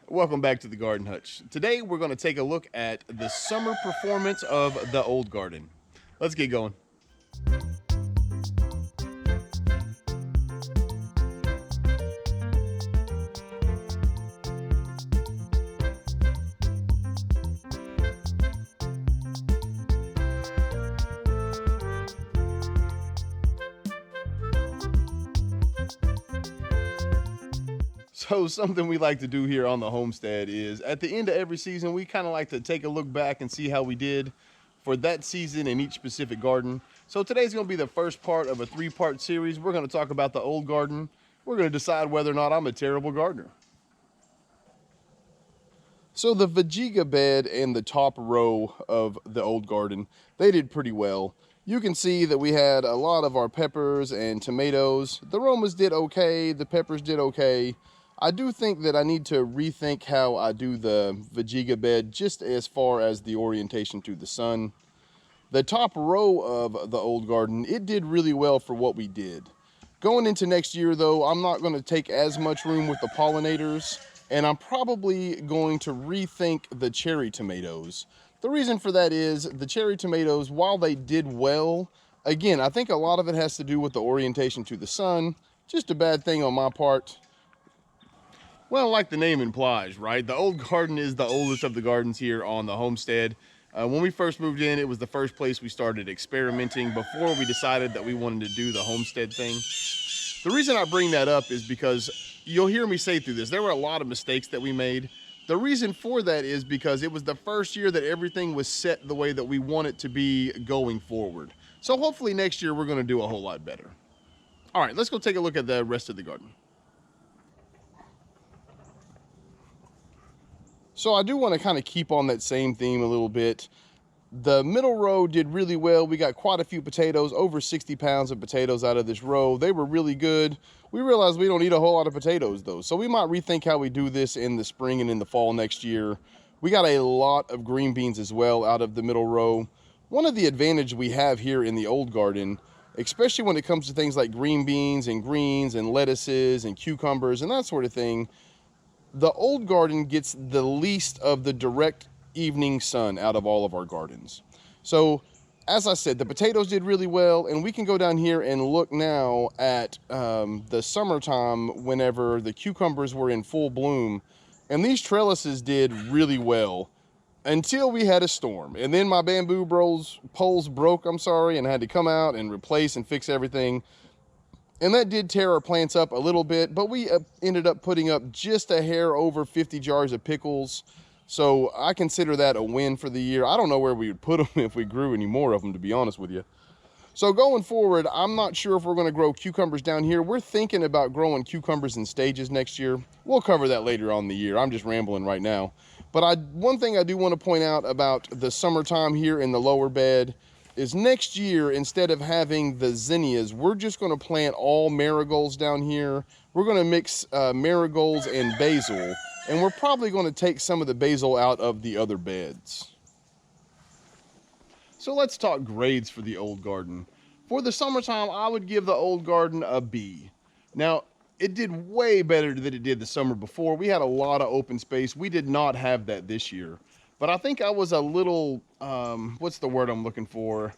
Welcome back to the Garden Hutch. Today we're going to take a look at the summer performance of the old garden. Let's get going. So something we like to do here on the homestead is at the end of every season, we kind of like to take a look back and see how we did for that season in each specific garden. So today's going to be the first part of a 3-part series. We're going to talk about the old garden. We're going to decide whether or not I'm a terrible gardener. So the Vegeta bed and the top row of the old garden, they did pretty well. You can see that we had a lot of our peppers and tomatoes. The Romas did okay, the peppers did okay. I do think that I need to rethink how I do the Vegeta bed just as far as the orientation to the sun. The top row of the old garden, it did really well for what we did. Going into next year though, I'm not going to take as much room with the pollinators, and I'm probably going to rethink the cherry tomatoes. The reason for that is the cherry tomatoes, while they did well, again, I think a lot of it has to do with the orientation to the sun. Just a bad thing on my part. Well, like the name implies, right? The old garden is the oldest of the gardens here on the homestead. When we first moved in, it was the first place we started experimenting before we decided that we wanted to do the homestead thing. The reason I bring that up is because you'll hear me say through this, there were a lot of mistakes that we made. The reason for that is because it was the first year that everything was set the way that we want it to be going forward. So hopefully next year we're going to do a whole lot better. All right, let's go take a look at the rest of the garden. So I do want to kind of keep on that same theme a little bit. The middle row did really well. We got quite a few potatoes, over 60 pounds of potatoes out of this row. They were really good. We realized we don't eat a whole lot of potatoes though, so we might rethink how we do this in the spring and in the fall next year. We got a lot of green beans as well out of the middle row. One of the advantages we have here in the old garden, especially when it comes to things like green beans and greens and lettuces and cucumbers and that sort of thing, the old garden gets the least of the direct evening sun out of all of our gardens. So as I said, the potatoes did really well, and we can go down here and look now at the summertime whenever the cucumbers were in full bloom, and these trellises did really well until we had a storm, and then my bamboo poles broke, and I had to come out and replace and fix everything. And that did tear our plants up a little bit, but we ended up putting up just a hair over 50 jars of pickles. So I consider that a win for the year. I don't know where we would put them if we grew any more of them, to be honest with you. So going forward, I'm not sure if we're going to grow cucumbers down here. We're thinking about growing cucumbers in stages next year. We'll cover that later on in the year. I'm just rambling right now. But one thing I do want to point out about the summertime here in the lower bed is next year, instead of having the zinnias, we're just going to plant all marigolds down here. We're going to mix marigolds and basil, and we're probably going to take some of the basil out of the other beds. So let's talk grades for the old garden. For the summertime, I would give the old garden a B. Now, it did way better than it did the summer before. We had a lot of open space. We did not have that this year. But I think I was a little, what's the word I'm looking for?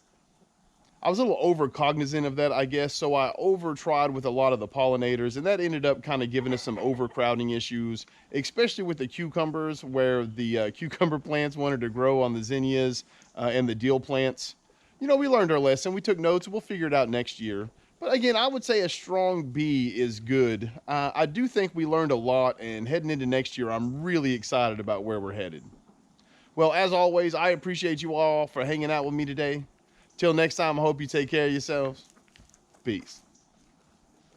I was a little overcognizant of that, I guess. So I over-tried with a lot of the pollinators, and that ended up kind of giving us some overcrowding issues, especially with the cucumbers, where the cucumber plants wanted to grow on the zinnias and the dill plants. You know, we learned our lesson. We took notes. We'll figure it out next year. But again, I would say a strong B is good. I do think we learned a lot, and heading into next year, I'm really excited about where we're headed. Well, as always, I appreciate you all for hanging out with me today. Till next time, I hope you take care of yourselves. Peace.